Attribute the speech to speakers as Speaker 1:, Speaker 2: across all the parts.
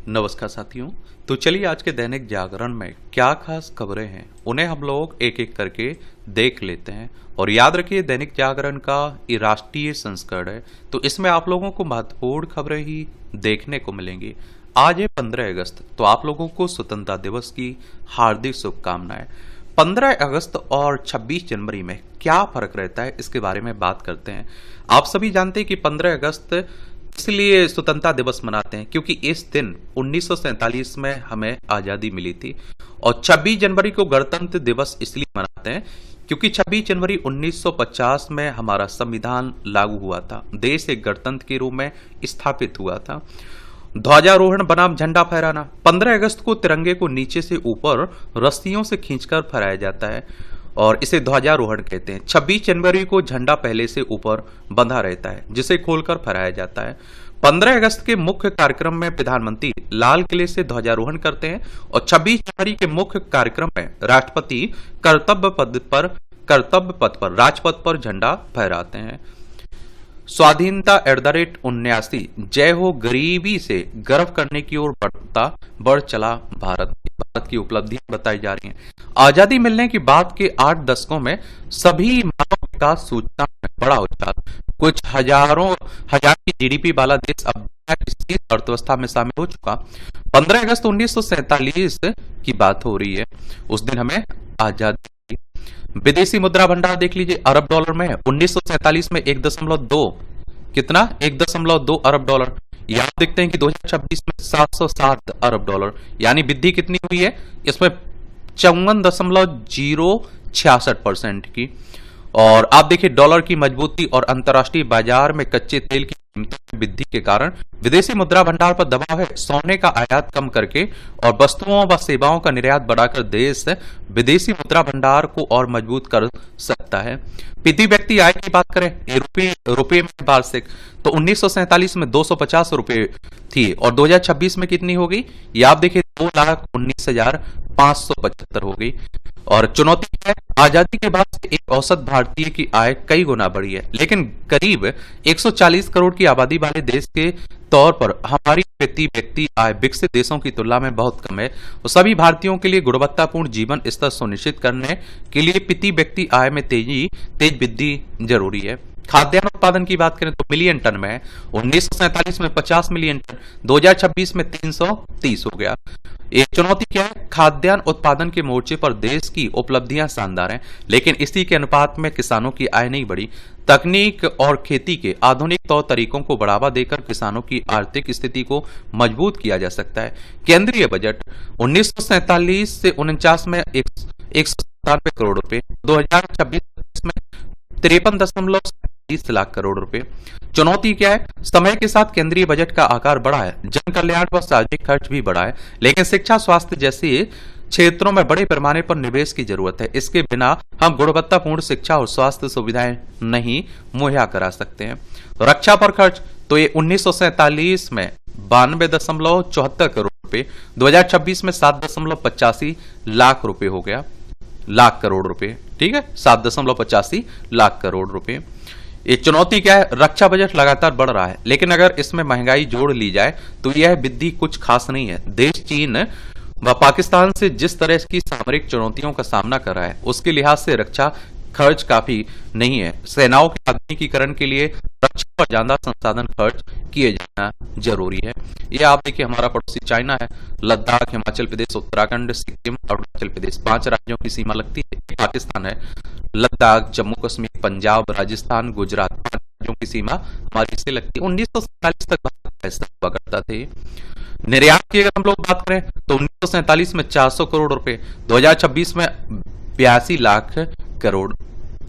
Speaker 1: नमस्कार साथियों। तो चलिए आज के दैनिक जागरण में क्या खास खबरें हैं उन्हें हम लोग एक एक करके देख लेते हैं। और याद रखिए दैनिक जागरण का ये राष्ट्रीय संस्करण है, तो इसमें आप लोगों को महत्वपूर्ण खबरें ही देखने को मिलेंगी। आज है 15 अगस्त, तो आप लोगों को स्वतंत्रता दिवस की हार्दिक शुभकामनाएं। 15 अगस्त और 26 जनवरी में क्या फर्क रहता है इसके बारे में बात करते हैं। आप सभी जानते हैं कि 15 अगस्त इसलिए स्वतंत्रता दिवस मनाते हैं क्योंकि इस दिन 1947 में हमें आजादी मिली थी। और 26 जनवरी को गणतंत्र दिवस इसलिए मनाते हैं क्योंकि 26 जनवरी 1950 में हमारा संविधान लागू हुआ था, देश एक गणतंत्र के रूप में स्थापित हुआ था। ध्वजारोहण बनाम झंडा फहराना, 15 अगस्त को तिरंगे को नीचे से ऊपर रस्सियों से खींचकर फहराया जाता है और इसे ध्वजारोहण कहते हैं। 26 जनवरी को झंडा पहले से ऊपर बंधा रहता है जिसे खोलकर फहराया जाता है। 15 अगस्त के मुख्य कार्यक्रम में प्रधानमंत्री लाल किले से ध्वजारोहण करते हैं और 26 जनवरी के मुख्य कार्यक्रम में राष्ट्रपति कर्तव्य पथ पर राजपथ पर झंडा फहराते हैं। स्वाधीनता @79 जय हो गरीबी से गर्व करने की ओर बढ़ चला भारत की उपलब्धियां बताई जा रही हैं। आजादी मिलने की बाद के 8 दशकों में सभी मानव विकास सूचना में बड़ा उछाल, कुछ हजार की जीडीपी वाला देश अब दुनिया की शीर्ष अर्थव्यवस्था में शामिल हो चुका। 15 अगस्त 1947 की बात हो रही है, उस दिन हमें आजादी। विदेशी मुद्रा भंडार देख लीजिए, अरब डॉलर में है। 1947 में 1.2 कितना 1.2 अरब डॉलर। यहां देखते हैं कि 2026 में 707 अरब डॉलर, यानी वृद्धि कितनी हुई है इसमें 54.066% की। और आप देखिए डॉलर की मजबूती और अंतर्राष्ट्रीय बाजार में कच्चे तेल की कीमतों में वृद्धि के कारण विदेशी मुद्रा भंडार पर दबाव है। सोने का आयात कम करके और वस्तुओं व सेवाओं का निर्यात बढ़ाकर देश विदेशी मुद्रा भंडार को और मजबूत कर सकता है। प्रति व्यक्ति आय की बात करें रुपये में वार्षिक, तो 1947 में 250 रुपए थी और 2026 में कितनी हो गई ये आप देखिए 2,19,575 हो गई। और चुनौती क्या है, आजादी के बाद से एक औसत भारतीय की आय कई गुना बढ़ी है, लेकिन करीब 140 करोड़ की आबादी वाले देश के तौर पर हमारी प्रति व्यक्ति आय विकसित देशों की तुलना में बहुत कम है। और सभी भारतीयों के लिए गुणवत्तापूर्ण जीवन स्तर सुनिश्चित करने के लिए प्रति व्यक्ति आय में तेज वृद्धि जरूरी है। खाद्यान्न उत्पादन की बात करें तो मिलियन टन में है। 1947 में 50 मिलियन टन, 2026 में 330 हो गया। एक चुनौती क्या है, खाद्यान्न उत्पादन के मोर्चे पर देश की उपलब्धियां शानदार हैं, लेकिन इसी के अनुपात में किसानों की आय नहीं बढ़ी। तकनीक और खेती के आधुनिक तौर तरीकों को बढ़ावा देकर किसानों की आर्थिक स्थिति को मजबूत किया जा सकता है। केंद्रीय बजट 1947 से 49 में 197 करोड़ रुपए, 2026 में 53.30 लाख करोड़ रुपए। चुनौती क्या है, समय के साथ केंद्रीय बजट का आकार बढ़ा है, जन कल्याण व सार्वजनिक खर्च भी बढ़ा है, लेकिन शिक्षा स्वास्थ्य जैसे क्षेत्रों में बड़े पैमाने पर निवेश की जरूरत है। इसके बिना हम गुणवत्तापूर्ण शिक्षा और स्वास्थ्य सुविधाएं नहीं मुहैया करा सकते हैं। रक्षा पर खर्च तो ये 1947 में 92.74 करोड़ रुपए, 2026 में 7.85 लाख रुपए हो गया, लाख करोड़ रुपए, ठीक है, 7.85 लाख करोड़ रुपए। एक चुनौती क्या है, रक्षा बजट लगातार बढ़ रहा है, लेकिन अगर इसमें महंगाई जोड़ ली जाए तो यह वृद्धि कुछ खास नहीं है। देश चीन व पाकिस्तान से जिस तरह की सामरिक चुनौतियों का सामना कर रहा है उसके लिहाज से रक्षा खर्च काफी नहीं है। सेनाओं के आधुनिकीकरण के लिए रक्षा पर ज्यादा संसाधन खर्च किए जाना जरूरी है। यह आप देखिए हमारा पड़ोसी चाइना है, लद्दाख, हिमाचल प्रदेश, उत्तराखंड, सिक्किम, अरुणाचल प्रदेश, 5 राज्यों की सीमा लगती है। पाकिस्तान है, लद्दाख, जम्मू कश्मीर, पंजाब, राजस्थान, गुजरात, 5 राज्यों की सीमा हमारी से लगती है। 1947 तक ऐसा हुआ करता थे। निर्यात की अगर हम लोग बात करें तो 1947 में 400 करोड़ रुपए, 2026 में 82 लाख करोड़।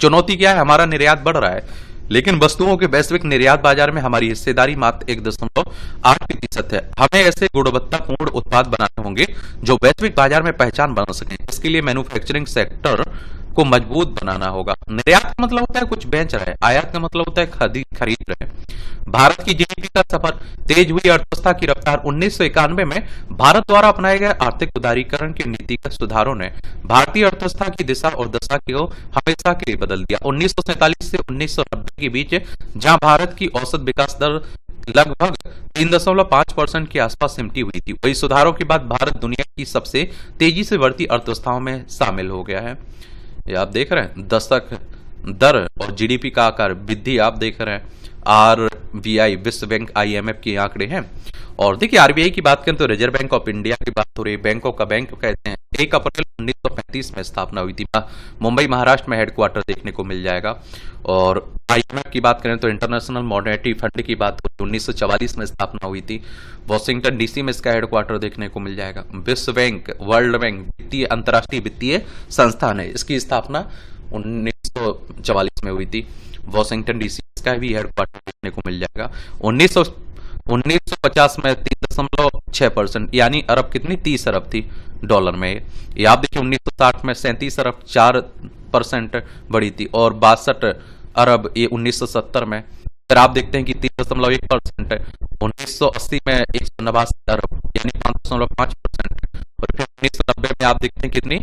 Speaker 1: चुनौती क्या है, हमारा निर्यात बढ़ रहा है, लेकिन वस्तुओं के वैश्विक निर्यात बाजार में हमारी हिस्सेदारी मात्र 1.8% है। हमें ऐसे गुणवत्तापूर्ण उत्पाद बनाने होंगे जो वैश्विक बाजार में पहचान बना सकें। इसके लिए मैन्युफैक्चरिंग सेक्टर को मजबूत बनाना होगा। निर्यात का मतलब होता है कुछ बेच रहे हैं, आयात का मतलब होता है खरीद रहे हैं। भारत की जीडीपी का सफर, तेज हुई अर्थव्यवस्था की रफ्तार। 1991 में भारत द्वारा अपनाए गए आर्थिक उदारीकरण की नीतिगत सुधारों ने भारतीय अर्थव्यवस्था की दिशा और दशा को हमेशा के लिए बदल दिया। 1947 से 1990 के बीच जहां भारत की औसत विकास दर लगभग 3.5% के आसपास सिमटी हुई थी। वही सुधारों के बाद भारत दुनिया की सबसे तेजी से बढ़ती अर्थव्यवस्थाओं में शामिल हो गया है। ये आप देख रहे हैं, दशक दर और जीडीपी का आकार वृद्धि आप देख रहे हैं। आरबीआई, विश्व बैंक, आईएमएफ के आंकड़े हैं। और देखिए, आरबीआई की बात करें तो रिजर्व बैंक ऑफ इंडिया की बात हो रही है। बैंकों का बैंक कहते हैं। 1 अप्रैल 1935 में स्थापना हुई थी। मुंबई, महाराष्ट्र में हेडक्वार्टर देखने को मिल जाएगा। और आईएमएफ की बात करें तो इंटरनेशनल मॉनेटरी फंड की बात हो, 1944 में स्थापना हुई थी। वॉशिंगटन डीसी में इसका हेडक्वार्टर देखने को मिल जाएगा। विश्व बैंक, वर्ल्ड बैंक वित्तीय अंतर्राष्ट्रीय वित्तीय संस्थान है, इसकी स्थापना 1944 में हुई थी। वॉशिंगटन डीसी इसका भी हेडक्वार्टर देखने को मिल जाएगा। 1950 में 3.6% यानी अरब कितनी 30 अरब थी डॉलर में। ये आप देखिए 1960 में 37 अरब 4% बढ़ी थी और 62 अरब ये 1970 में। फिर आप देखते हैं कि 3.1% है 1980 में 189 अरब यानी 5.5%। और फिर 1990 में आप देखते हैं कितनी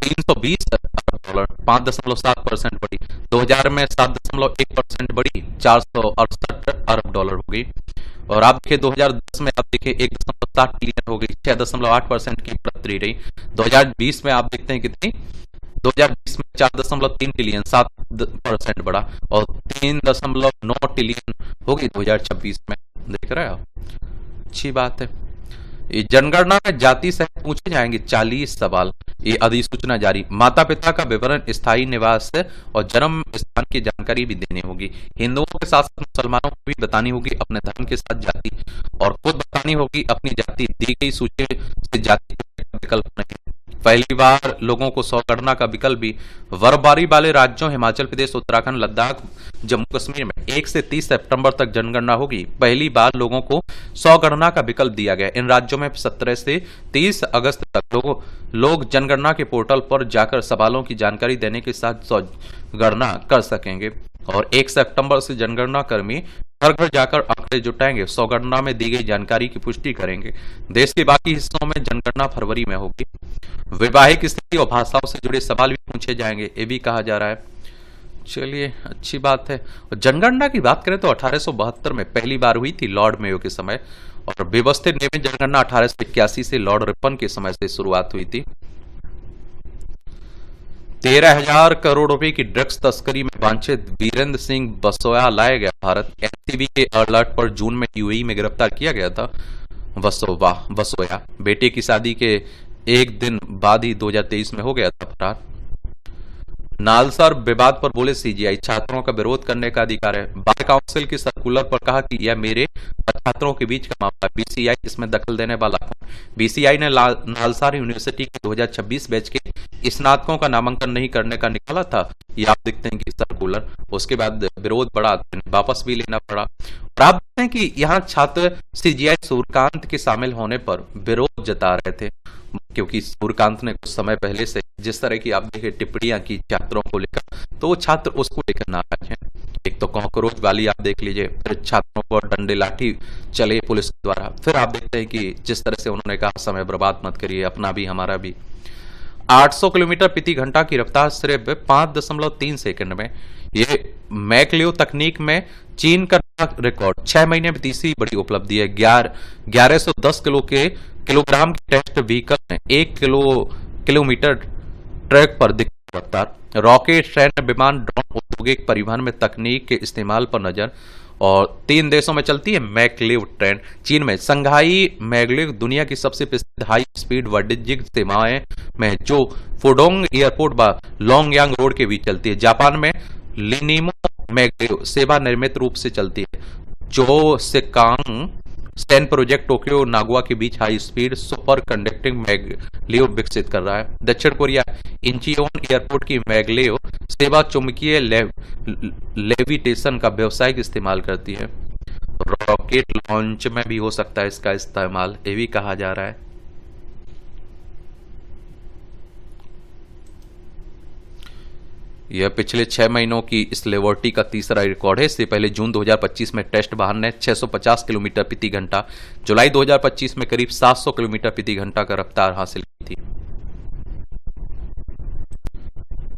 Speaker 1: 320 अरब डॉलर 5.7% बढ़ी। 2000 में 7.1% बढ़ी 468 अरब डॉलर हो गई। और आप देखिए 2010 में आप देखिए 1.7 ट्रिलियन हो गई, 6.8% की बढ़ोतरी रही। 2020 में आप देखते हैं कितनी 2020 में 4.3 ट्रिलियन 7% बढ़ा और 3.9 ट्रिलियन हो गई 2026 में। देख रहे हैं आप, अच्छी बात है। ये जनगणना में जाति सहित पूछे जाएंगे 40 सवाल। ये अधिसूचना जारी। माता पिता का विवरण, स्थायी निवास और जन्म स्थान की जानकारी भी देनी होगी। हिंदुओं के साथ साथ मुसलमानों को भी बतानी होगी अपने धर्म के साथ जाति, और खुद बतानी होगी अपनी जाति। दी गई सूची से जाति का विकल्प नहीं। पहली बार लोगों को स्वगणना का विकल्प भी। बर्फबारी वाले राज्यों हिमाचल प्रदेश, उत्तराखंड, लद्दाख, जम्मू कश्मीर में 1 से 30 सितंबर तक जनगणना होगी। पहली बार लोगों को स्वगणना का विकल्प दिया गया। इन राज्यों में 17 से 30 अगस्त तक लोग जनगणना के पोर्टल पर जाकर सवालों की जानकारी देने के साथ स्वगणना कर सकेंगे। और 1 सितंबर से जनगणना कर्मी घर घर जाकर आंकड़े जुटाएंगे, स्वगणना में दी गई जानकारी की पुष्टि करेंगे। देश के बाकी हिस्सों में जनगणना फरवरी में होगी। वैवाहिक स्थिति और भाषाओं से जुड़े सवाल भी पूछे जाएंगे, ये भी कहा जा रहा है। चलिए, अच्छी बात है। जनगणना की बात करें तो 1872 में पहली बार हुई थी लॉर्ड मेयो के समय, और व्यवस्थित नियमित जनगणना 1881 से लॉर्ड रिपन के समय से शुरुआत हुई थी। 13,000 करोड़ रुपए की ड्रग्स तस्करी में वांछित वीरेंद्र सिंह बसोया लाया गया भारत। एनसीबी के अलर्ट पर जून में यूएई में गिरफ्तार किया गया था बसोया। बेटे की शादी के एक दिन बाद ही 2023 में हो गया था फरार। नालसर विवाद पर बोले सीजीआई, छात्रों का विरोध करने का अधिकार है। बार काउंसिल के सर्कुलर पर कहा कि यह मेरे छात्रों के बीच का मामला है। बीसीआई इसमें दखल देने वाला कौन? बीसीआई ने नालसार यूनिवर्सिटी के 2026 बैच के स्नातकों का नामांकन नहीं करने का निकाला था। ये आप देखते हैं कि सर्कुलर, उसके बाद विरोध बढ़ा, वापस भी लेना पड़ा। और आप देखते हैं कि यहाँ छात्र सीजीआई सूर्यकांत के शामिल होने पर विरोध जता रहे थे, क्योंकि सूर्यकांत ने कुछ समय पहले से जिस तरह की आप देखे टिप्पणियां की छात्रों को लेकर, तो वो छात्र उसको लेकर नाराज हैं। एक तो कॉकरोच वाली आप देख लीजिए, फिर छात्रों पर डंडे लाठी चले पुलिस द्वारा, फिर आप देखते हैं कि जिस तरह से उन्होंने कहा समय बर्बाद मत करिए, अपना भी हमारा भी। 800 किलोमीटर प्रति घंटा की रफ्तार सिर्फ 5.3 सेकंड में। ये मैकलियो तकनीक में चीन का रिकॉर्ड। 6 महीने में तीसरी बड़ी उपलब्धि है। 1110 किलोग्राम की टेस्ट व्हीकल में 1 किलोमीटर ट्रैक पर दिखती रफ्तार। रॉकेट, सैन्य विमान, ड्रोन, औद्योगिक परिवहन में तकनीक के इस्तेमाल पर नजर। और 3 देशों में चलती है मैकलिव ट्रेन। चीन में संघाई मैकलिव दुनिया की सबसे प्रसिद्ध हाई स्पीड वाणिज्यिक सेवाएं में, जो फुडोंग एयरपोर्ट व लोंगयांग रोड के बीच चलती है। जापान में लिनिमो मैकलिव सेवा निर्मित रूप से चलती है। जो सेकांग स्टेन प्रोजेक्ट टोक्यो नागवा के बीच high speed super conducting maglev विकसित कर रहा है। दक्षिण कोरिया इंचियोन एयरपोर्ट की मैगलेव सेवा चुंबकीय लेविटेशन का व्यावसायिक इस्तेमाल करती है। रॉकेट लॉन्च में भी हो सकता है इसका इस्तेमाल, ये भी कहा जा रहा है। यह पिछले 6 महीनों की इस लेवर्टी का तीसरा रिकॉर्ड है। इससे पहले जून 2025 में टेस्ट वाहन ने 650 किलोमीटर प्रति घंटा, जुलाई 2025 में करीब 700 किलोमीटर प्रति घंटा का रफ्तार हासिल की थी।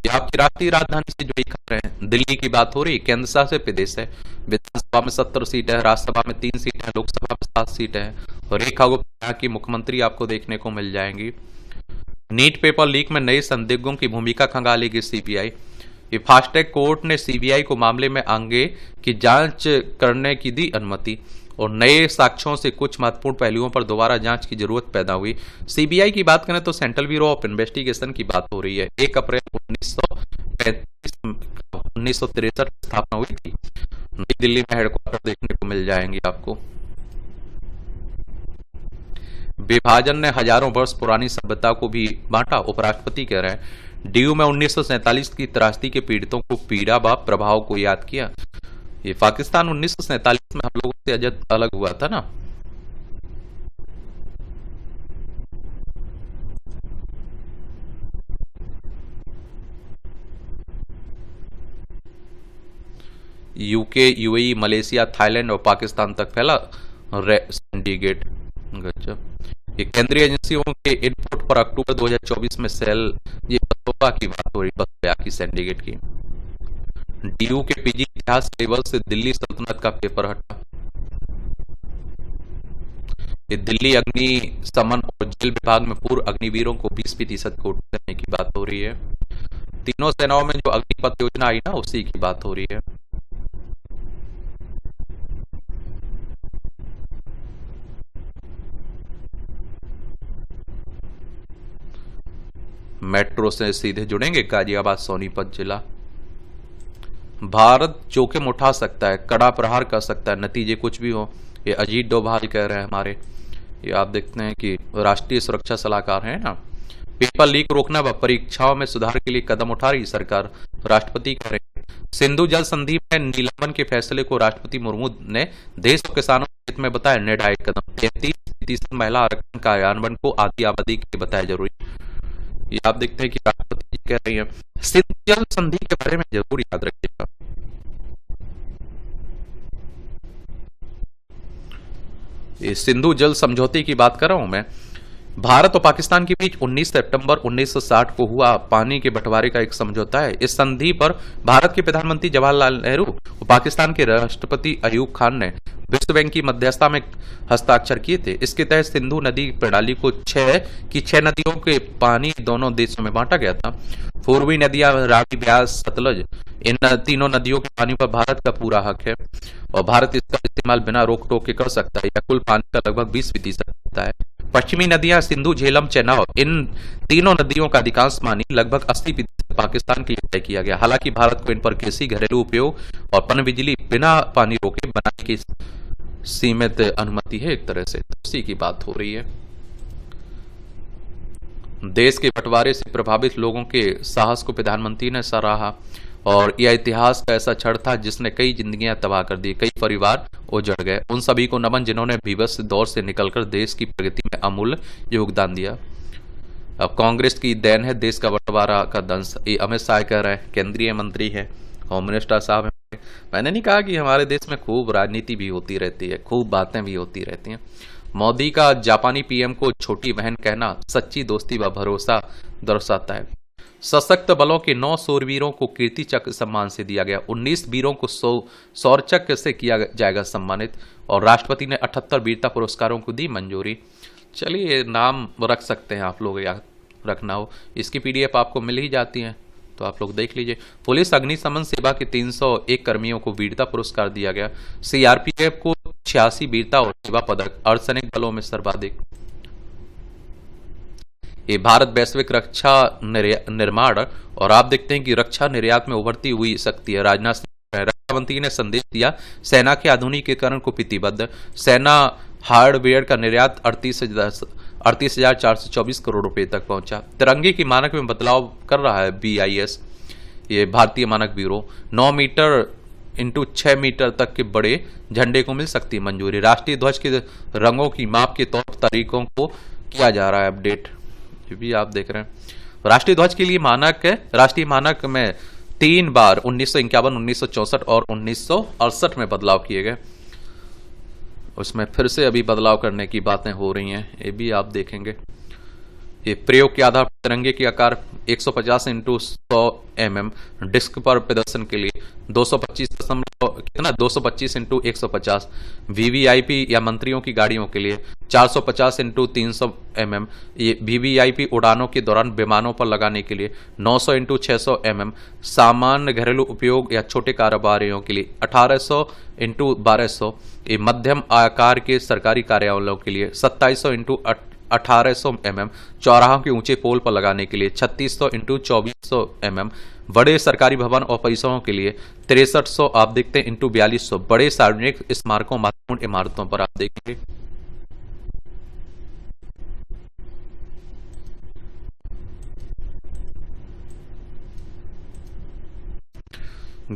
Speaker 1: ये आपकी राष्ट्रीय राजधानी से जुड़ी खबर है। दिल्ली की बात हो रही, केंद्र शासित प्रदेश है। विधानसभा में 70 सीट है, राज्यसभा में 3 सीट है, लोकसभा में 7 सीट है। और रेखा गुप्ता यहाँ की मुख्यमंत्री आपको देखने को मिल जाएंगी। नीट पेपर लीक में नए संदिग्धों की भूमिका खंगालेगी सीबीआई। ये फास्टैग कोर्ट ने सीबीआई को मामले में आगे की जांच करने की दी अनुमति और नए साक्ष्यों से कुछ महत्वपूर्ण पहलुओं पर दोबारा जांच की जरूरत पैदा हुई। सीबीआई की बात करें तो सेंट्रल ब्यूरो ऑफ इन्वेस्टिगेशन की बात हो रही है। 1 अप्रैल 1963 स्थापना हुई थी। नई दिल्ली में हेडक्वार्टर देखने को मिल जाएंगे आपको। विभाजन ने हजारों वर्ष पुरानी सभ्यता को भी बांटा, उपराष्ट्रपति कह रहे हैं। डीयू में 1947 की त्रासदी के पीड़ितों को पीड़ा व प्रभाव को याद किया। ये पाकिस्तान 1947 में हम लोगों से अलग हुआ था ना। यूके, यूएई, मलेशिया, थाईलैंड और पाकिस्तान तक फैला सिंडिकेट। ये केंद्रीय एजेंसियों के इनपुट पर अक्टूबर 2024 में सेल ये बसोबा की बात हो रही, बसोबा की सिंडिकेट की। डीयू के पीजी इतिहास टेबल से दिल्ली सल्तनत का पेपर हटा। ये दिल्ली अग्नि शमन और जल विभाग में पूर्व अग्निवीरों को 20% कोट देने की बात हो रही है। तीनों सेनाओं में जो अग्निपथ योजना आई ना, उसी की बात हो रही है। मेट्रो से सीधे जुड़ेंगे गाजियाबाद सोनीपत जिला। भारत जोखिम उठा सकता है, कड़ा प्रहार कर सकता है, नतीजे कुछ भी हो, ये अजीत डोभाल कह रहे हैं हमारे। ये आप देखते हैं कि राष्ट्रीय सुरक्षा सलाहकार हैं ना। पेपर लीक रोकना व परीक्षाओं में सुधार के लिए कदम उठा रही सरकार, राष्ट्रपति कह रहे हैं। सिंधु जल संधि में नीलामन के फैसले को राष्ट्रपति मुर्मू ने देश और किसानों के हित में बताया निर्णायक कदम। 33% महिला आरक्षण कार्यान्वयन को आदि आबादी के लिए बताया जरूरी। ये आप देखते हैं कि राष्ट्रपति जी कह रही हैं। सिंधु जल संधि के बारे में जरूर याद रखिएगा। ये सिंधु जल समझौते की बात कर रहा हूं मैं। भारत और पाकिस्तान के बीच 19 सितंबर 1960 को हुआ पानी के बंटवारे का एक समझौता है। इस संधि पर भारत के प्रधानमंत्री जवाहरलाल नेहरू और पाकिस्तान के राष्ट्रपति अयूब खान ने विश्व बैंक की मध्यस्थता में हस्ताक्षर किए थे। इसके तहत सिंधु नदी प्रणाली को 6 नदियों के पानी दोनों देशों में बांटा गया था। पूर्वी नदियां रावी, ब्यास, सतलज, इन तीनों नदियों के पानी पर भारत का पूरा हक है और भारत इसका इस्तेमाल बिना रोक टोक के कर सकता है। यह कुल पानी का लगभग 20% होता है। पश्चिमी नदियां सिंधु, झेलम, चेनाब, इन तीनों नदियों का अधिकांश पानी लगभग 80% पाकिस्तान के लिए तय किया गया। हालांकि भारत को इन पर कृषि, घरेलू उपयोग और पनबिजली बिना पानी रोके बनाने की सीमित अनुमति है। एक तरह से उसी की बात हो रही है। देश के बंटवारे से प्रभावित लोगों के साहस को प्रधानमंत्री ने सराहा और यह इतिहास का ऐसा क्षण था जिसने कई जिंदगियां तबाह कर दी, कई परिवार उजड़ गए। उन सभी को नमन जिन्होंने विवश दौर से निकलकर देश की प्रगति में अमूल्य योगदान दिया। अब कांग्रेस की देन है देश का बंटवारा का दंश, ये अमित शाह कह रहे हैं, केंद्रीय मंत्री है, होम मिनिस्टर साहब है। मैंने नहीं कहा कि हमारे देश में खूब राजनीति भी होती रहती है, खूब बातें भी होती रहती हैं। मोदी का जापानी पीएम को छोटी बहन कहना सच्ची दोस्ती व भरोसा दर्शाता है। सशक्त बलों के 9 शूरवीरों को कीर्ति चक्र सम्मान से दिया गया। 19 वीरों को शौर्य चक्र से किया जाएगा सम्मानित और राष्ट्रपति ने 78 वीरता पुरस्कारों को दी मंजूरी। चलिए नाम रख सकते हैं आप लोग, याद रखना हो। इसकी पीडीएफ आपको मिल ही जाती है तो आप लोग देख लीजिए। पुलिस अग्निशमन सेवा के 301 कर्मियों को वीरता पुरस्कार दिया गया। सीआरपीएफ को 86 वीरता और सेवा पदक, अर्धसैनिक बलों में सर्वाधिक। ये भारत वैश्विक रक्षा निर्माण और आप देखते हैं कि रक्षा निर्यात में उभरती हुई शक्ति है। राजनाथ सिंह रक्षा मंत्री ने संदेश दिया, सेना के आधुनिकीकरण को प्रतिबद्ध। सेना हार्डवेयर का निर्यात 38,424 करोड़ रुपए तक पहुंचा। तिरंगे की मानक में बदलाव कर रहा है BIS, ये भारतीय मानक ब्यूरो। 9 मीटर इंटू 6 मीटर तक के बड़े झंडे को मिल सकती है मंजूरी। राष्ट्रीय ध्वज के रंगों की माप के तौर तरीकों को किया जा रहा है अपडेट, ये भी आप देख रहे हैं। राष्ट्रीय ध्वज के लिए मानक है, राष्ट्रीय मानक में 3 बार 1951, 1964 और 1968 में बदलाव किए गए। उसमें फिर से अभी बदलाव करने की बातें हो रही हैं, ये भी आप देखेंगे। ये प्रयोग के आधार पर तिरंगे की आकार 150 इंटू 100 mm डिस्क पर प्रदर्शन के लिए 225 इंटू 150 वीवीआईपी या मंत्रियों की गाड़ियों के लिए 450 इंटू 300 mm ये वीवीआईपी उड़ानों के दौरान विमानों पर लगाने के लिए 900 इंटू 600 mm सामान्य घरेलू उपयोग या छोटे कारोबारियों के लिए 1800 इंटू 1200 ये मध्यम आकार के सरकारी कार्यालयों के लिए 2700 इंटू 1800 mm चौराहों के ऊंचे पोल पर लगाने के लिए 3600 इंटू 2400 mm बड़े सरकारी भवन और परिसरों के लिए 6300 आप देखते हैं इंटू 4200 बड़े सार्वजनिक स्मारकों महत्वपूर्ण इमारतों पर आप देखेंगे।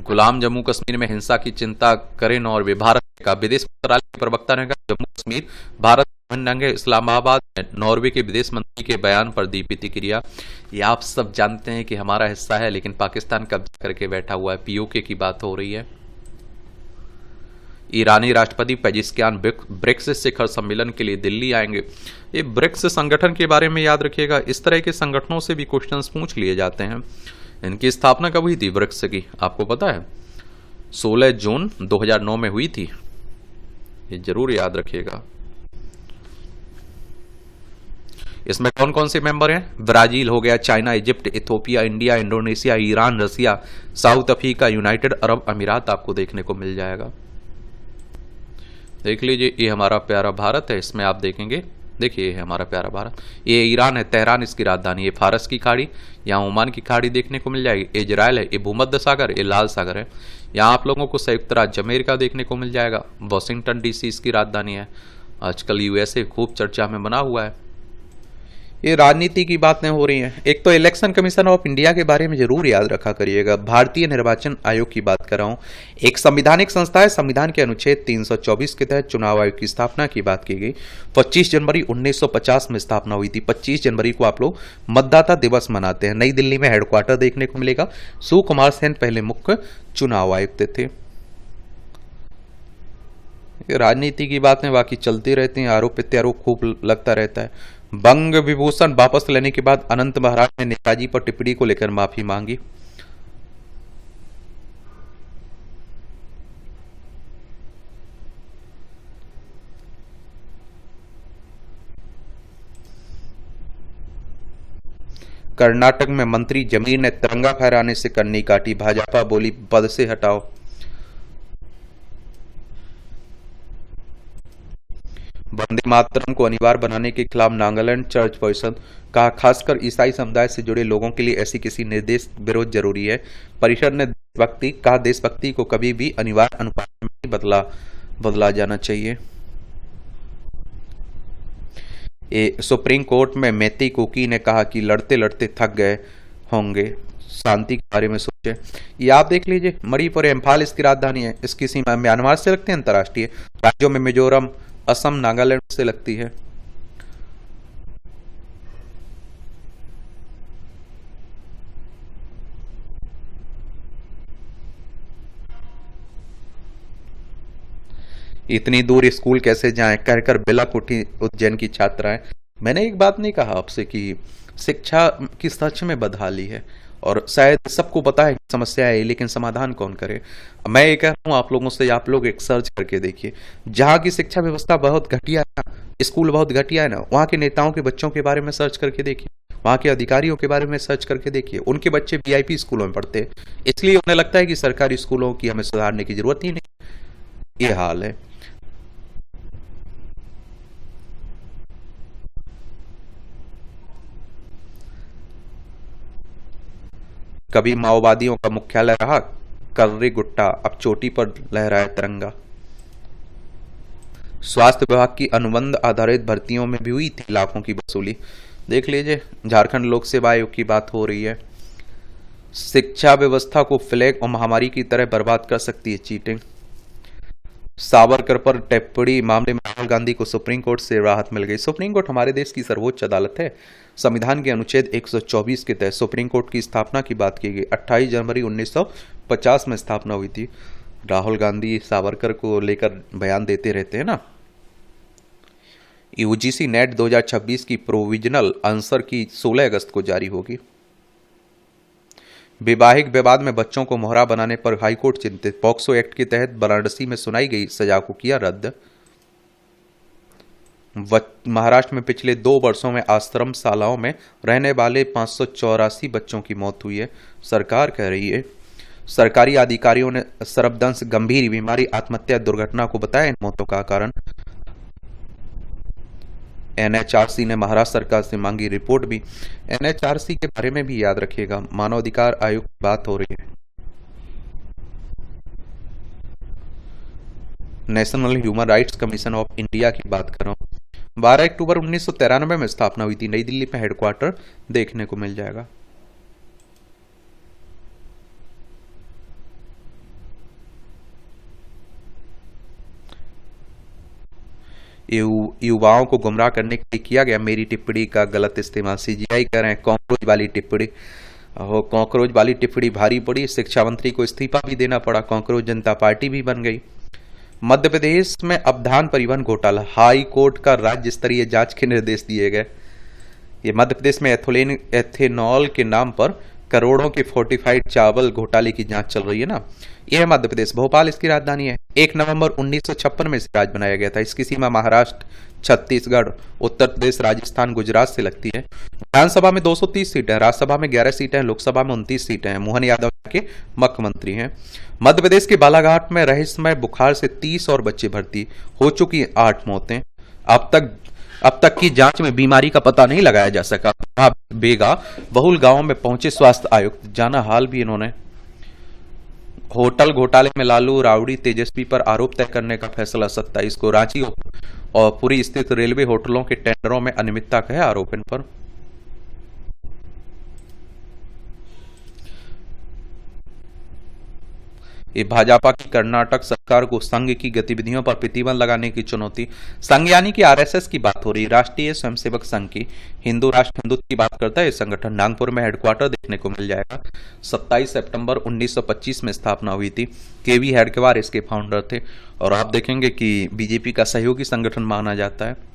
Speaker 1: गुलाम जम्मू कश्मीर में हिंसा की चिंता करें नॉर्वे। भारत का विदेश मंत्रालय के प्रवक्ता ने कहा जम्मू कश्मीर भारत नंगे इस्लामाबाद में नॉर्वे के विदेश मंत्री के बयान पर दी प्रतिक्रिया। ये आप सब जानते हैं कि हमारा हिस्सा है लेकिन पाकिस्तान कब्जा करके बैठा हुआ है। पीओके की बात हो रही है। ईरानी राष्ट्रपति पेजिशकियान ब्रिक्स शिखर सम्मेलन के लिए दिल्ली आएंगे। ये ब्रिक्स संगठन के बारे में याद रखिएगा, इस तरह के संगठनों से भी क्वेश्चंस पूछ लिए जाते हैं। इनकी स्थापना कब हुई थी ब्रिक्स की, आपको पता है? 16 जून 2009 में हुई थी, ये जरूर याद रखिएगा। इसमें कौन कौन से मेंबर हैं? ब्राजील हो गया, China, Egypt, Ethiopia, India, Indonesia, Iran, Russia, South Africa, United Arab अमीरात आपको देखने को मिल जाएगा। देख लीजिए, ये हमारा प्यारा भारत है। इसमें आप देखेंगे, देखिए ये है हमारा प्यारा भारत। ये ईरान है, तेहरान इसकी राजधानी। ये फारस की खाड़ी, यहाँ ओमान की खाड़ी देखने को मिल जाएगी। इजराइल है, ये भूमध्य सागर, ये लाल सागर है। यहाँ आप लोगों को संयुक्त राज्य अमेरिका देखने को मिल जाएगा। वॉशिंगटन डीसी इसकी राजधानी है। आजकल यूएसए खूब चर्चा में बना हुआ है। ये राजनीति की बातें हो रही हैं। एक तो इलेक्शन कमीशन ऑफ इंडिया के बारे में जरूर याद रखा करिएगा। भारतीय निर्वाचन आयोग की बात कर रहा हूं। एक संवैधानिक संस्था है। संविधान के अनुच्छेद 324 के तहत चुनाव आयोग की स्थापना की बात की गई। 25 जनवरी 1950 में स्थापना हुई थी। 25 जनवरी को आप लोग मतदाता दिवस मनाते हैं। नई दिल्ली में हेडक्वार्टर देखने को मिलेगा। सुकुमार सेन पहले मुख्य चुनाव आयुक्त थे। राजनीति की बातें बाकी चलती रहती हैं। आरोप प्रत्यारोप खूब लगता रहता है। बंग विभूषण वापस लेने के बाद अनंत महाराज ने नेताजी पर टिप्पणी को लेकर माफी मांगी। कर्नाटक में मंत्री जमीर ने तिरंगा फहराने से करनी काटी। भाजपा बोली पद से हटाओ। वंदे मातरम को अनिवार्य बनाने के खिलाफ नागालैंड चर्च परिषद कहा खासकर ईसाई समुदाय से जुड़े लोगों के लिए ऐसी किसी निर्देश विरोध जरूरी है। परिषद ने देशभक्ति को कभी भी अनिवार्य अनुपात में नहीं बदला जाना चाहिए। सुप्रीम कोर्ट में मैती कुकी ने कहा कि लड़ते लड़ते थक गए होंगे, शांति के बारे में सोचे। ये आप देख लीजिए, मणिपुर इम्फाल इसकी राजधानी है। इसकी सीमा म्यांमार से लगती है, अंतर्राष्ट्रीय राज्यों में मिजोरम, असम, नागालैंड से लगती है। इतनी दूर स्कूल कैसे जाएं, कहकर बिलक उठी उज्जैन की छात्राएं। मैंने एक बात नहीं कहा आपसे कि शिक्षा की सच में बदहाली है और शायद सबको पता है समस्या है, लेकिन समाधान कौन करे। मैं ये कह रहा हूँ आप लोगों से, आप लोग एक सर्च करके देखिए। जहाँ की शिक्षा व्यवस्था बहुत घटिया है ना, स्कूल बहुत घटिया है ना, वहाँ के नेताओं के बच्चों के बारे में सर्च करके देखिए, वहाँ के अधिकारियों के बारे में सर्च करके देखिए। उनके बच्चे वीआईपी स्कूलों में पढ़ते हैं, इसलिए उन्हें लगता है कि सरकारी स्कूलों की हमें सुधारने की जरूरत ही नहीं। ये हाल है। कभी माओवादियों का मुख्यालय रहा कर्री गुट्टा, अब चोटी पर लहराए तिरंगा। स्वास्थ्य विभाग की अनुबंध आधारित भर्तियों में भी हुई थी लाखों की वसूली। देख लीजिए, झारखंड लोक सेवा आयोग की बात हो रही है। शिक्षा व्यवस्था को फ्लैग और महामारी की तरह बर्बाद कर सकती है चीटिंग। सावरकर पर टिप्पणी मामले में राहुल गांधी को सुप्रीम कोर्ट से राहत मिल गई। सुप्रीम कोर्ट हमारे देश की सर्वोच्च अदालत है। संविधान के अनुच्छेद 124 के तहत सुप्रीम कोर्ट की स्थापना की बात की गई। 28 जनवरी 1950 में स्थापना हुई थी। राहुल गांधी सावरकर को लेकर बयान देते रहते हैं ना। यूजीसी नेट 2026 की प्रोविजनल आंसर की 16 अगस्त को जारी होगी। वैवाहिक विवाद में बच्चों को मोहरा बनाने पर हाईकोर्ट चिंतित। पॉक्सो एक्ट के तहत वाराणसी में सुनाई गई सजा को किया रद्द। महाराष्ट्र में पिछले 2 वर्षों में आश्रम शालाओं में रहने वाले 584 बच्चों की मौत हुई है, सरकार कह रही है। सरकारी अधिकारियों ने सर्पदंश, गंभीर बीमारी, आत्महत्या, दुर्घटना को बताया इन मौतों का कारण। एनएचआरसी ने महाराष्ट्र सरकार से मांगी रिपोर्ट भी। एनएचआरसी के बारे में भी याद रखिएगा, मानवाधिकार आयोग की बात हो रही है। National human rights commission of India की बात कर रहा हूं। 12 अक्टूबर 1993 में स्थापना हुई थी। नई दिल्ली में हेडक्वार्टर देखने को मिल जाएगा। युवाओं को गुमराह करने के लिए किया गया मेरी टिप्पणी का गलत इस्तेमाल। सीजीआई कह रहे हैं कॉकरोच वाली टिप्पणी। कॉकरोच वाली टिप्पणी भारी पड़ी। शिक्षा मंत्री को इस्तीफा भी देना पड़ा। कॉकरोच जनता पार्टी भी बन गई। मध्य प्रदेश में अवधान परिवहन घोटाला, हाई कोर्ट का राज्य स्तरीय जांच के निर्देश दिए गए। ये मध्य प्रदेश में एथेनॉल के नाम पर करोड़ों के फोर्टिफाइड चावल घोटाले की जांच चल रही है ना। यह है मध्य प्रदेश। भोपाल इसकी राजधानी है। 1 नवंबर 1956 में इसे राज्य बनाया गया था। इसकी सीमा महाराष्ट्र, छत्तीसगढ़, उत्तर प्रदेश, राजस्थान, गुजरात से लगती है। विधानसभा में 230 सीटें हैं, राज्यसभा में 11 सीटें हैं, लोकसभा में 29 सीटें हैं। मोहन यादव के मुख्यमंत्री हैं। मध्य प्रदेश के बालाघाट में रहस्यमय बुखार से 30 और बच्चे भर्ती, हो चुकी 8 मौतें। अब तक की जांच में बीमारी का पता नहीं लगाया जा सका। बेगा बहुल गांव में पहुंचे स्वास्थ्य आयुक्त, जाना हाल भी इन्होंने। होटल घोटाले में लालू राबड़ी तेजस्वी पर आरोप तय करने का फैसला 27 को। रांची और पुरी स्थित रेलवे होटलों के टेंडरों में अनियमितता का है आरोप इन पर। ये भाजपा की कर्नाटक सरकार को संघ की गतिविधियों पर प्रतिबंध लगाने की चुनौती। संघ यानी कि आरएसएस की बात हो रही। राष्ट्रीय स्वयंसेवक संघ की। हिंदू राष्ट्र हिंदुत्व की बात करता है। इस संगठन नागपुर में हेडक्वार्टर देखने को मिल जाएगा। 27 सितंबर 1925 में स्थापना हुई थी। केवी हेडगेवार इसके फाउंडर थे। और आप देखेंगे कि बीजेपी का सहयोगी संगठन माना जाता है।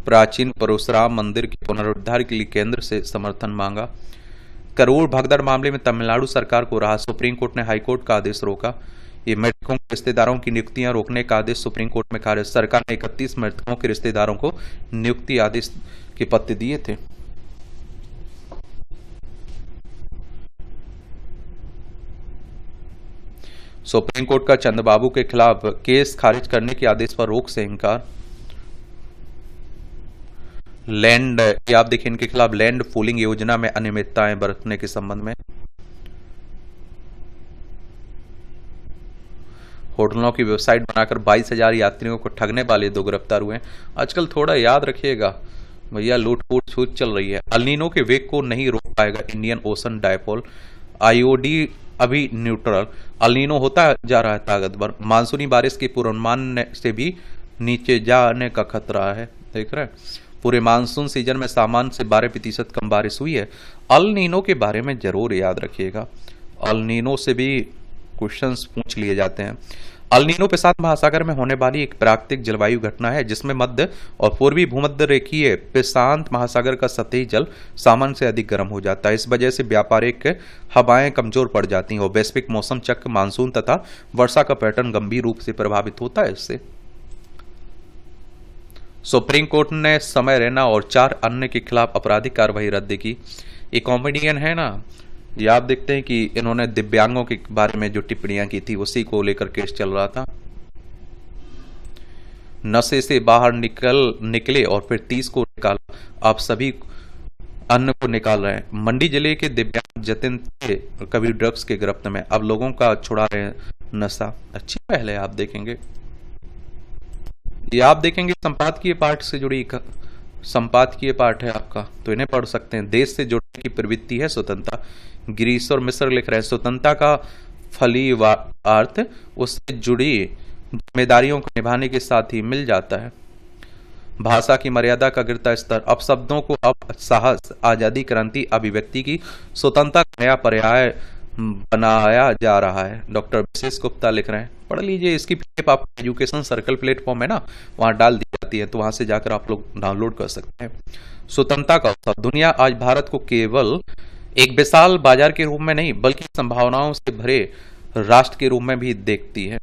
Speaker 1: प्राचीन परशुराम मंदिर के पुनरुद्धार के लिए केंद्र से समर्थन मांगा। करोड़ भगदड़ मामले में तमिलनाडु सरकार को राहत। सुप्रीम कोर्ट ने हाईकोर्ट का आदेश रोका। ये मृतकों के रिश्तेदारों की नियुक्तियां रोकने का आदेश सुप्रीम कोर्ट में खारिज। सरकार ने 31 मृतकों के रिश्तेदारों को नियुक्ति आदेश के पत्र दिए थे। सुप्रीम कोर्ट का चंद्रबाबू के खिलाफ केस खारिज करने के आदेश पर रोक से इंकार। लैंड, ये आप देखिए, इनके खिलाफ लैंड पूलिंग योजना में अनियमितताएं बरतने के संबंध में। होटलों की वेबसाइट बनाकर 22,000 यात्रियों को ठगने वाले 2 गिरफ्तार हुए। आजकल थोड़ा याद रखिएगा भैया, लूट छूट चल रही है। अल्नीनो के वेग को नहीं रोक पाएगा इंडियन ओशन डायपोल। आईओडी अभी न्यूट्रल। अल्नीनो होता जा रहा है ताकतवर। मानसूनी बारिश के पूर्वानुमान से भी नीचे जाने का खतरा है। देख रहे हैं, पूरे मानसून सीजन में सामान्य से 12% कम बारिश हुई है। अल नीनो के बारे में जरूर याद रखिएगा। अल नीनो से भी क्वेश्चंस पूछ लिए जाते हैं। अल नीनो प्रशांत महासागर में होने वाली एक प्राकृतिक जलवायु घटना है जिसमें मध्य और पूर्वी भूमध्य रेखीय प्रशांत महासागर का सतही जल सामान्य से अधिक गर्म हो जाता है। इस वजह से व्यापारिक हवाएं कमजोर पड़ जाती हैं और वैश्विक मौसम चक्र, मानसून तथा वर्षा का पैटर्न गंभीर रूप से प्रभावित होता है इससे। सुप्रीम कोर्ट ने समय रैना और 4 अन्य के खिलाफ आपराधिक कार्रवाई रद्द की। एक कॉमेडियन है ना, ये आप देखते हैं कि इन्होंने दिव्यांगों के बारे में जो टिप्पणियां की थी उसी को लेकर केस चल रहा था। नशे से बाहर निकले और फिर 30 को निकाला, अब सभी अन्य को निकाल रहे हैं। मंडी जिले के दिव्यांग जतिन थे कभी ड्रग्स के गिरफ्त में, अब लोगों का छुड़ा रहे हैं नशा। अच्छी पहल है। आप देखेंगे, ये आप देखेंगे संपादकीय पाठ से जुड़ी संपादकीय पाठ है आपका, तो इन्हें पढ़ सकते हैं। देश से जुड़ने की प्रवृत्ति है स्वतंत्रता। गिरीश्वर मिश्र लिख रहे हैं, स्वतंत्रता का फली अर्थ उससे जुड़ी जिम्मेदारियों को निभाने के साथ ही मिल जाता है। भाषा की मर्यादा का गिरता स्तर। अब शब्दों को अब साहस, आजादी, क्रांति, अभिव्यक्ति की स्वतंत्रता का नया पर्याय बनाया जा रहा है। डॉक्टर विशेष गुप्ता लिख रहे हैं, पढ़ लीजिए इसकी पीडीएफ आप एजुकेशन सर्कल प्लेटफॉर्म है ना, वहां डाल दी जाती है, तो वहां से जाकर आप लोग डाउनलोड कर सकते हैं। स्वतंत्रता का अवसर, दुनिया आज भारत को केवल एक विशाल बाजार के रूप में नहीं बल्कि संभावनाओं से भरे राष्ट्र के रूप में भी देखती है।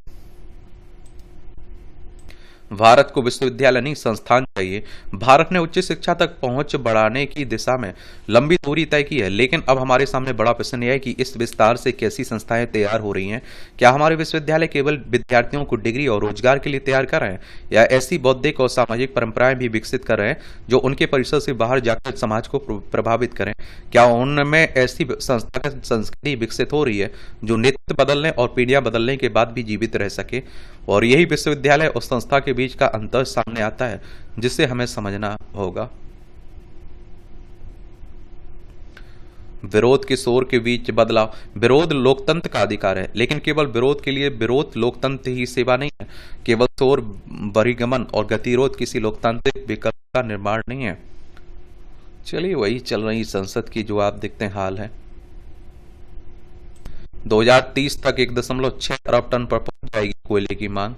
Speaker 1: भारत को विश्वविद्यालय नहीं संस्थान चाहिए। भारत ने उच्च शिक्षा तक पहुंच बढ़ाने की दिशा में लंबी दूरी तय की है, लेकिन अब हमारे सामने बड़ा प्रश्न यह है कि इस विस्तार से कैसी संस्थाएं तैयार हो रही हैं। क्या हमारे विश्वविद्यालय केवल विद्यार्थियों को डिग्री और रोजगार के लिए तैयार कर रहे हैं, या ऐसी बौद्धिक और सामाजिक परंपराएं भी विकसित कर रहे हैं जो उनके परिसर से बाहर जाकर समाज को प्रभावित करें। क्या उनमें ऐसी संस्थागत संस्कृति विकसित हो रही है जो नेतृत्व बदलने और पीढ़ियां बदलने के बाद भी जीवित रह सके। और यही विश्वविद्यालय और संस्था के बीच का अंतर सामने आता है जिसे हमें समझना होगा। विरोध के शोर के बीच बदलाव, विरोध लोकतंत्र का अधिकार है, लेकिन केवल विरोध के लिए विरोध लोकतंत्र ही सेवा नहीं है। केवल शोर, बहिर्गमन और गतिरोध किसी लोकतांत्रिक विकल्प का निर्माण नहीं है। चलिए वही चल रही संसद की जो आप देखते हैं हाल है। 2030 तक 1.6 अरब टन पर पहुंच जाएगी कोयले की मांग।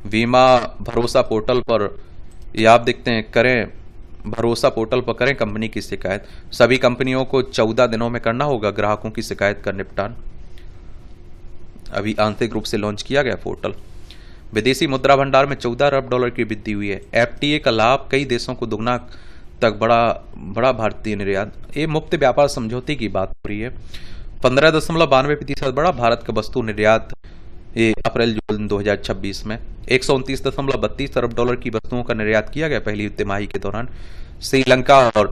Speaker 1: बीमा भरोसा पोर्टल पर ये आप देखते हैं, करें भरोसा पोर्टल पर करें कंपनी की शिकायत। सभी कंपनियों को 14 दिनों में करना होगा ग्राहकों की शिकायत का निपटान। अभी आंतरिक रूप से लॉन्च किया गया पोर्टल। विदेशी मुद्रा भंडार में 14 अरब डॉलर की वृद्धि हुई है। एफटीए का लाभ कई देशों को दुगना तक बड़ा भारतीय निर्यात। ये मुक्त व्यापार समझौते की बात हो रही है। 15.92% बढ़ा भारत का वस्तु निर्यात ये अप्रैल जून 2026 में। 129.32 अरब डॉलर की वस्तुओं का निर्यात किया गया पहली तिमाही के दौरान। श्रीलंका और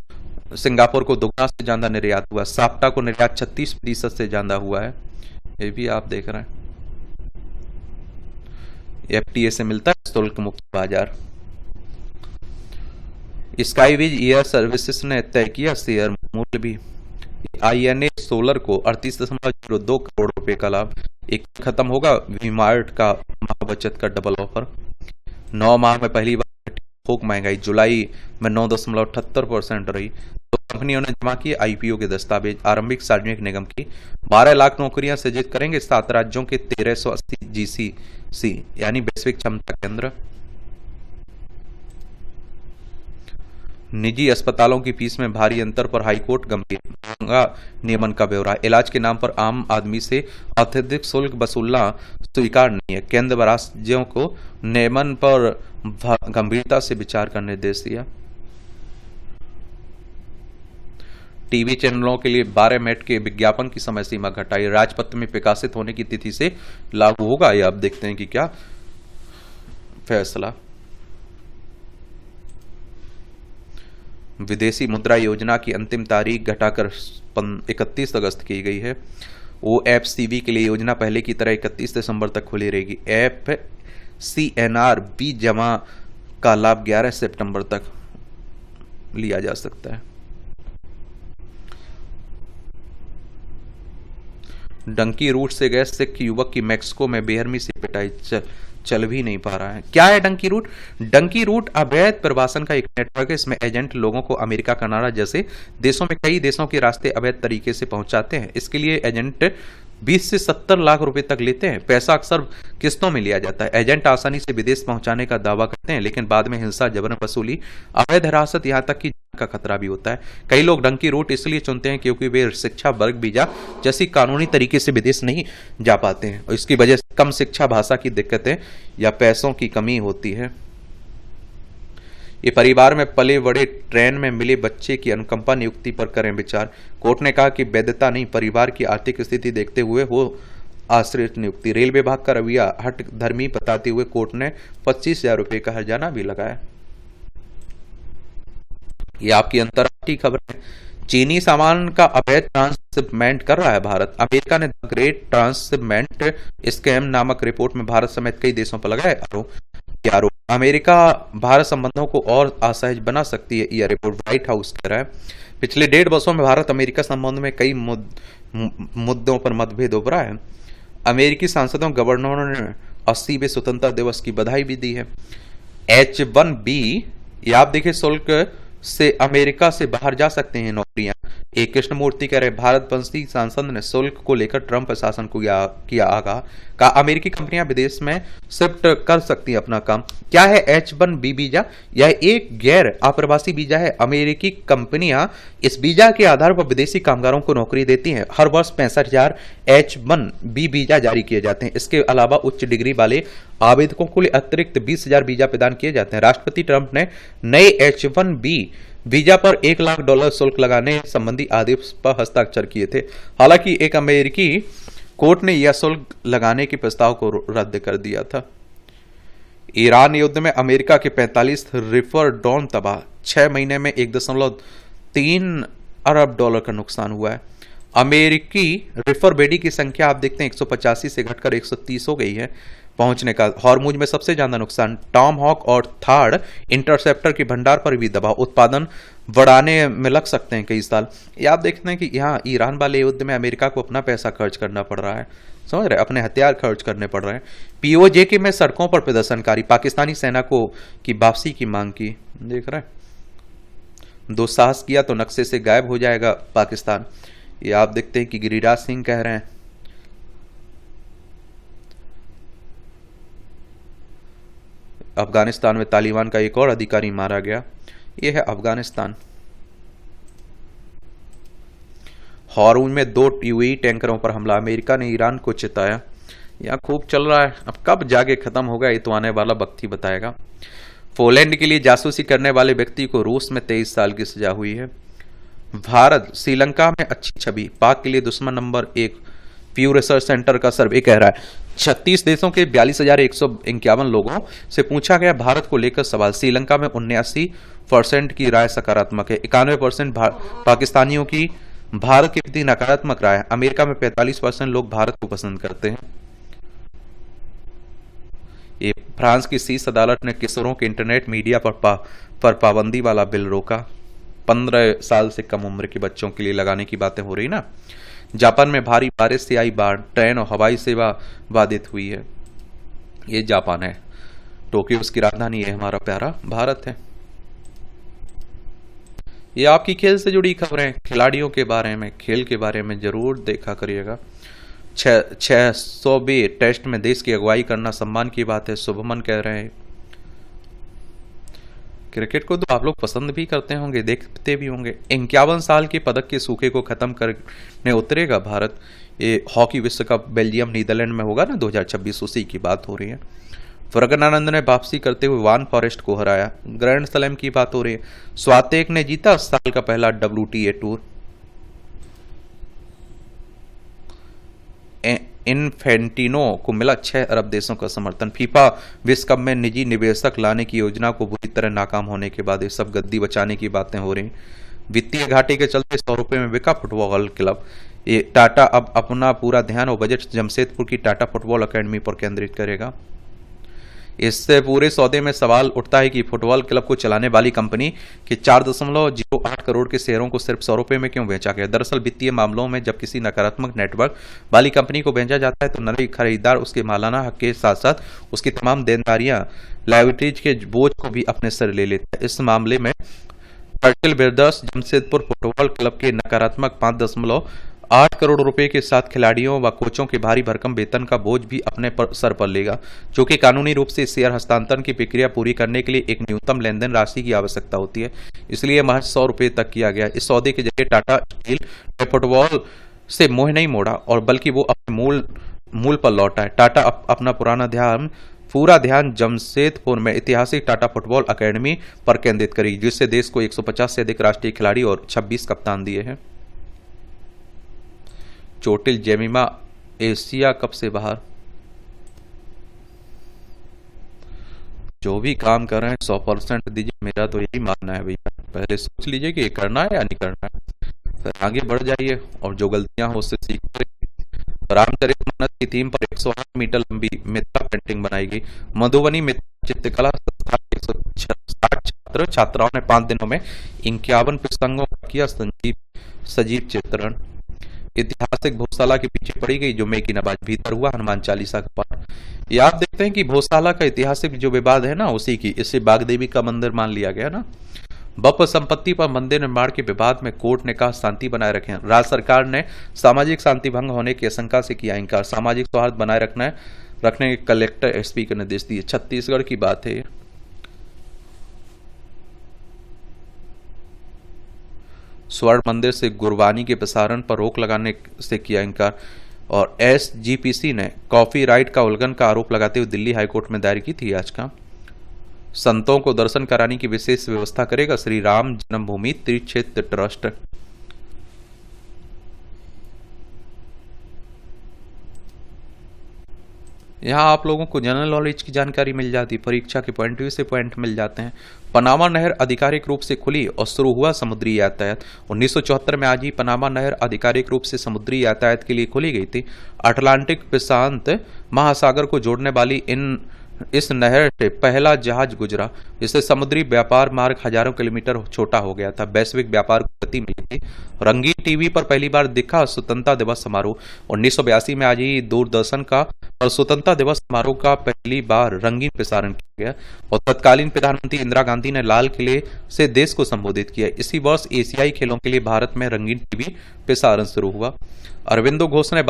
Speaker 1: सिंगापुर को दुगना से ज्यादा निर्यात हुआ। साप्टा को निर्यात 36% से ज्यादा हुआ है। ये भी आप देख रहे हैं। एफटीए से मिलता है शुल्क मुक्त बाजार। स्काईविज एयर सर्विसेज ने तय किया शेयर मूल्य भी। आईएनए सोलर को 38.02 करोड़ रुपए का लाभ। एक खत्म होगा वी-मार्ट का माह बचत का डबल ऑफर। 9 माह में पहली बार थोक महंगाई, जुलाई में 9.78% रही। तो कंपनियों ने जमा किए आईपीओ के दस्तावेज। आरंभिक सार्वजनिक निगम की 12 लाख नौकरियां सृजित करेंगे 7 राज्यों के 1380 जीसीसी यानी वैश्विक क्षमता केंद्र। निजी अस्पतालों की फीस में भारी अंतर पर हाईकोर्ट गंभीर, महंगा नियमन का ब्यौरा। इलाज के नाम पर आम आदमी से अत्यधिक शुल्क वसूलना स्वीकार नहीं है। केंद्र व राज्यों को नियमन पर गंभीरता से विचार का निर्देश दिया। टीवी चैनलों के लिए 12 मिनट के विज्ञापन की समय सीमा घटाई। राजपत्र में प्रकाशित होने की तिथि से लागू होगा। ये आप देखते हैं कि क्या फैसला। विदेशी मुद्रा योजना की अंतिम तारीख घटाकर 31 अगस्त की गई है। ओएफसीबी के लिए योजना पहले की तरह 31 दिसंबर तक खुली रहेगी। एफसीएनआर बी जमा का लाभ 11 सितंबर तक लिया जा सकता है। डंकी रूट से गए सिख युवक की मैक्सिको में बेरहमी से पिटाई, चल भी नहीं पा रहा है। क्या है डंकी रूट? डंकी रूट अवैध प्रवासन का एक नेटवर्क है। इसमें एजेंट लोगों को अमेरिका, कनाडा जैसे देशों में कई देशों के रास्ते अवैध तरीके से पहुंचाते हैं। इसके लिए एजेंट 20 से 70 लाख रुपए तक लेते हैं। पैसा अक्सर किस्तों में लिया जाता है। एजेंट आसानी से विदेश पहुंचाने का दावा करते हैं, लेकिन बाद में हिंसा, जबरन वसूली, अवैध हिरासत, यहां तक कि का खतरा भी होता है। कई लोग डंकी रूट इसलिए चुनते हैं क्योंकि वे शिक्षा, वर्क वीजा जैसी कानूनी तरीके से विदेश नहीं जा पाते हैं और इसकी वजह से कम शिक्षा, भाषा की दिक्कतें या पैसों की कमी होती है। ये परिवार में पले बड़े ट्रेन में मिले बच्चे की अनुकंपा नियुक्ति पर करें विचार। कोर्ट ने कहा कि वैधता नहीं, परिवार की आर्थिक स्थिति देखते हुए हो आश्रित नियुक्ति। रेल विभाग का रवैया हट धर्मी बताते हुए कोर्ट ने 25,000 रुपए का हर्जाना भी लगाया। ये आपकी अंतर्राष्ट्रीय खबर है। चीनी सामान का अवैध ट्रांसशिपमेंट कर रहा है भारत। अमेरिका ने द ग्रेट ट्रांसशिपमेंट स्कैम नामक रिपोर्ट में भारत समेत कई देशों पर लगाए आरोप। अमेरिका भारत संबंधों को और असहज बना सकती है, यह रिपोर्ट व्हाइट हाउस कह रहा है। पिछले 1.5 वर्षों में भारत अमेरिका संबंध में कई मुद्दों पर मतभेद उभरा है। अमेरिकी सांसदों, गवर्नरों ने 80वें स्वतंत्रता दिवस की बधाई भी दी है। H-1B, ये आप देखिए, शुल्क से अमेरिका से बाहर जा सकते हैं नौकरियां। एक कृष्णमूर्ति कह रहे भारत वंशी सांसद ने शुल्क को लेकर ट्रंप प्रशासन को किया आगाह, कहा अमेरिकी कंपनियां विदेश में शिफ्ट कर सकती हैं अपना काम। क्या है H-1B वीजा? यह एक गैर आप्रवासी वीजा है। अमेरिकी कंपनियां इस वीजा के आधार पर विदेशी कामगारों को नौकरी देती हैं। हर वर्ष 65,000 H-1B वीजा जारी किए जाते हैं। इसके अलावा उच्च डिग्री वाले आवेदकों को लिए अतिरिक्त 20,000 वीजा प्रदान किए जाते हैं। राष्ट्रपति ट्रंप ने नए H-1B वीजा पर $1 लाख शुल्क लगाने संबंधी आदेश पर हस्ताक्षर किए थे। हालांकि एक अमेरिकी कोर्ट ने यह शुल्क लगाने के प्रस्ताव को रद्द कर दिया था। ईरान युद्ध में अमेरिका के 45 रिपर ड्रोन तबाह, 6 महीने में $1.3 अरब का नुकसान हुआ है। अमेरिकी रिपर बेडी की संख्या आप देखते हैं 185 से घटकर 130 हो गई है पहुंचने का। हॉर्मुज में सबसे ज्यादा नुकसान। टॉम हॉक और थर्ड इंटरसेप्टर के भंडार पर भी दबाव, उत्पादन बढ़ाने में लग सकते हैं कई साल। ये आप देखते हैं कि यहाँ ईरान वाले युद्ध में अमेरिका को अपना पैसा खर्च करना पड़ रहा है, समझ रहे, अपने हथियार खर्च करने पड़ रहे हैं। POJ में सड़कों पर प्रदर्शनकारी पाकिस्तानी सेना को की वापसी की मांग की, देख रहे हैं, दुस्साहस किया तो नक्शे से गायब हो जाएगा पाकिस्तान। ये आप देखते हैं कि गिरिराज सिंह कह रहे हैं। अफगानिस्तान में तालिबान का एक और अधिकारी मारा गया। यह है अफगानिस्तान। हॉर्मुज में 2 UAE टैंकरों पर हमला, अमेरिका ने ईरान को चिताया। यह खूब चल रहा है, अब कब जाके खत्म होगा ये तो आने वाला वक्त ही बताएगा। पोलैंड के लिए जासूसी करने वाले व्यक्ति को रूस में 23 साल की सजा हुई है। भारत श्रीलंका में अच्छी छवि, पाक के लिए दुश्मन नंबर 1, प्यू रिसर्च सेंटर का सर्वे कह रहा है। 36 देशों के 42,151 लोगों से पूछा गया भारत को लेकर सवाल। श्रीलंका में 79% की राय सकारात्मक है। 91% पाकिस्तानियों की भारत के प्रति नकारात्मक राय है। अमेरिका में 45% लोग भारत को पसंद करते हैं। ये फ्रांस की शीर्ष अदालत ने किशोरों के इंटरनेट मीडिया पर पाबंदी वाला बिल रोका। 15 साल से कम उम्र के बच्चों के लिए लगाने की बातें हो रही ना। जापान में भारी बारिश से आई बाढ़, ट्रेन और हवाई सेवा बाधित हुई है। ये जापान है, टोक्यो उसकी राजधानी है, हमारा प्यारा भारत है। ये आपकी खेल से जुड़ी खबरें, खिलाड़ियों के बारे में, खेल के बारे में जरूर देखा करिएगा। 600वें टेस्ट में देश की अगुवाई करना सम्मान की बात है, शुभमन कह रहे हैं। क्रिकेट को तो आप लोग पसंद भी करते होंगे, देखते भी होंगे। 51 साल के पदक के सूखे को खत्म करने उतरेगा भारत। ये हॉकी विश्व कप बेल्जियम नीदरलैंड में होगा ना 2026, उसी की बात हो रही है। प्रज्ञानंद ने वापसी करते हुए वान फॉरेस्ट को हराया। ग्रैंड स्लैम की बात हो रही है। स्वातेक ने जीता साल का पहला WTA टूर। इन्फेंटिनो को मिला 6 अरब देशों का समर्थन। फीफा विश्व कप में निजी निवेशक लाने की योजना को बुरी तरह नाकाम होने के बाद ये सब गद्दी बचाने की बातें हो रही। वित्तीय घाटे के चलते 100 रुपए में बिका फुटबॉल क्लब। ये टाटा अब अपना पूरा ध्यान और बजट जमशेदपुर की टाटा फुटबॉल अकेडमी पर केंद्रित करेगा। इससे पूरे सौदे में सवाल उठता है कि फुटबॉल क्लब को चलाने वाली कंपनी के 4.08 करोड़ के शेयरों को सिर्फ 100 रुपए में क्यों बेचा गया। दरअसल वित्तीय मामलों में जब किसी नकारात्मक नेटवर्क वाली कंपनी को बेचा जाता है तो नए खरीदार उसके मालाना हक के साथ साथ उसकी तमाम देनदारियां, लायबिलिटीज के बोझ को भी अपने सर ले लेता है। इस मामले में पर्टिल ब्रदर्स जमशेदपुर फुटबॉल क्लब के नकारात्मक 5.8 करोड़ रुपए के साथ खिलाड़ियों व कोचों के भारी भरकम वेतन का बोझ भी अपने सर पर लेगा। चूंकि कानूनी रूप से शेयर हस्तांतरण की प्रक्रिया पूरी करने के लिए एक न्यूनतम लेनदेन राशि की आवश्यकता होती है, इसलिए महज 100 रुपए तक किया गया। इस सौदे के जरिए टाटा स्टील ने फुटबॉल से मोह नहीं मोड़ा और बल्कि वो अपने मूल पर लौटा है। टाटा अपना पूरा ध्यान जमशेदपुर में ऐतिहासिक टाटा फुटबॉल अकेडमी पर केंद्रित करी, जिससे देश को 150 से अधिक राष्ट्रीय खिलाड़ी और 26 कप्तान दिए हैं। चोटिल जेमिमा एशिया कप से बाहर। जो भी काम कर रहे हैं 100% दीजिए, मेरा तो यही मानना है भैया। पहले सोच लीजिए कि ये करना है या नहीं करना है, फिर आगे बढ़ जाइए और जो गलतियां हो उससे सीखते। रामचरितमानस की थीम पर 108 मीटर लंबी मिथिला पेंटिंग बनाई गई। मधुबनी मिथिला चित्रकला संस्थान के 160 छात्राओं ने 5 दिनों में 51 प्रसंगों का किया सजीव चित्रण। ऐतिहासिक भोजशाला के पीछे पड़ी गई जुम्मे की नमाज, भीतर हुआ हनुमान चालीसा का पाठ। ये आप देखते हैं कि भोजशाला का ऐतिहासिक जो विवाद है ना, उसी की, इससे बागदेवी का मंदिर मान लिया गया ना। वक्फ संपत्ति पर मंदिर निर्माण के विवाद में कोर्ट ने कहा शांति बनाए रखें। राज्य सरकार ने सामाजिक शांति भंग होने की आशंका से किया इनकार। सामाजिक सौहार्द बनाए रखने के कलेक्टर एसपी के निर्देश दिए। छत्तीसगढ़ की बात है। स्वर्ण मंदिर से गुरबानी के प्रसारण पर रोक लगाने से किया इनकार। और एसजीपीसी ने कॉपीराइट का उल्लंघन का आरोप लगाते हुए दिल्ली हाईकोर्ट में दायर की थी याचिका। संतों को दर्शन कराने की विशेष व्यवस्था करेगा श्री राम जन्मभूमि तीर्थ क्षेत्र ट्रस्ट। यहाँ आप लोगों को जनरल नॉलेज की जानकारी मिल जाती है, परीक्षा के पॉइंट व्यू से पॉइंट मिल जाते हैं। पनामा नहर आधिकारिक रूप से खुली और शुरू हुआ समुद्री यातायात। 1974 में आज ही पनामा नहर आधिकारिक रूप से समुद्री यातायात के लिए खोली गई थी। अटलांटिक प्रशांत महासागर को जोड़ने वाली इस नहर से पहला जहाज गुजरा, जिससे समुद्री व्यापार मार्ग हजारों किलोमीटर छोटा हो गया था। वैश्विक व्यापार को गति मिली थी। रंगीन टीवी पर पहली बार दिखा स्वतंत्रता दिवस समारोह। 1982 में आज ही दूरदर्शन का और स्वतंत्रता दिवस समारोह का पहली बार रंगीन प्रसारण किया गया और तत्कालीन प्रधानमंत्री इंदिरा गांधी ने लाल किले से देश को संबोधित किया। इसी वर्ष एशियाई खेलों के लिए भारत में रंगीन टीवी प्रसारण शुरू हुआ। अरविंदो घोष ने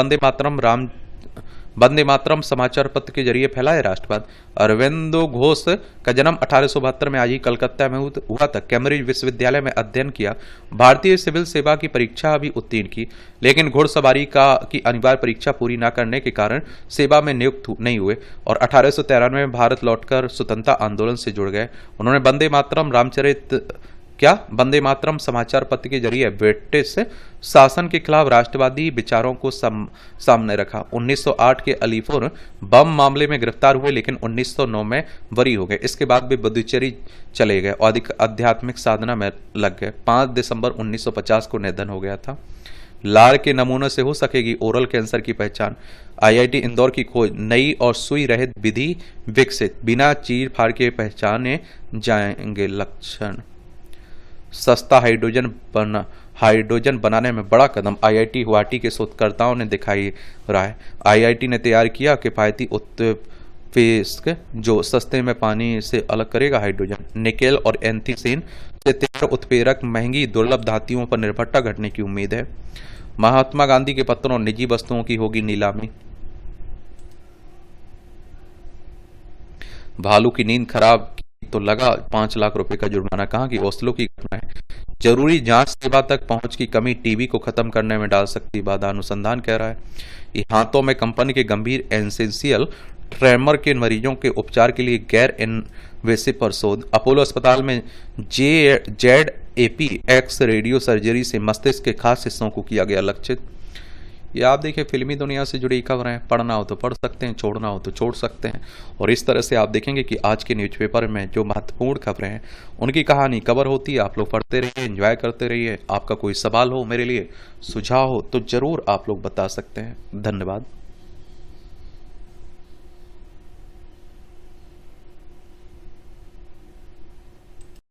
Speaker 1: वंदे मातरम समाचार पत्र के जरिए फैलाया राष्ट्रवाद। अरविंदो घोष का जन्म 1872 में आज ही कलकत्ता में हुआ था। कैम्ब्रिज विश्वविद्यालय में अध्ययन किया। भारतीय सिविल सेवा की परीक्षा भी उत्तीर्ण की, लेकिन घुड़सवारी की अनिवार्य परीक्षा पूरी न करने के कारण सेवा में नियुक्त नहीं हुए और 1893 में भारत लौटकर स्वतंत्रता आंदोलन से जुड़ गए। उन्होंने वंदे मातरम समाचार पत्र के जरिए ब्रिटिश शासन के खिलाफ राष्ट्रवादी विचारों को सामने रखा। 1908 के अलीपुर बम मामले में गिरफ्तार हुए, लेकिन 1909 में बरी हो गए। इसके बाद वे पुदुचेरी चले गए और आध्यात्मिक साधना में लग गए। 5 दिसंबर 1950 को निधन हो गया था। लार के नमूनों से हो सकेगी ओरल कैंसर की पहचान। आईआईटी इंदौर की खोज, नई और सुई रहित विधि विकसित, बिना चीर फाड़ के पहचाने जाएंगे लक्षण। सस्ता हाइड्रोजन बनाने में बड़ा कदम आईआईटी गुवाहाटी के शोधकर्ताओं ने दिखाई रहा है। आईआईटी ने तैयार किया किफायती उत्प्रेरक जो सस्ते में पानी से अलग करेगा हाइड्रोजन। निकेल और एंथीसिन से तैयार उत्प्रेरक महंगी दुर्लभ धातुओं पर निर्भरता घटने की उम्मीद है। महात्मा गांधी के पत्रों और निजी वस्तुओं की होगी नीलामी। भालू की नींद खराब तो लगा 5 लाख रुपए का जुर्माना। कहां की? ओस्लो की घटना है। जरूरी जांच सेवा तक पहुंच की कमी टीबी को खत्म करने में डाल सकती बाधा, अनुसंधान कह रहा है। ये हाथों में कंपनी के गंभीर एसेंशियल ट्रेमर के मरीजों के उपचार के लिए गैर इनवेसिव पर शोध। अपोलो अस्पताल में ZAP एक्स रेडियो सर्जरी से मस्तिष्क के खास हिस्सों को किया गया लक्षित। ये आप देखिए फिल्मी दुनिया से जुड़ी खबरें, पढ़ना हो तो पढ़ सकते हैं, छोड़ना हो तो छोड़ सकते हैं। और इस तरह से आप देखेंगे कि आज के न्यूज़पेपर में जो महत्वपूर्ण खबरें हैं उनकी कहानी कवर होती है। आप लोग पढ़ते रहिए, एंजॉय करते रहिए। आपका कोई सवाल हो, मेरे लिए सुझाव हो तो जरूर आप लोग बता सकते हैं। धन्यवाद।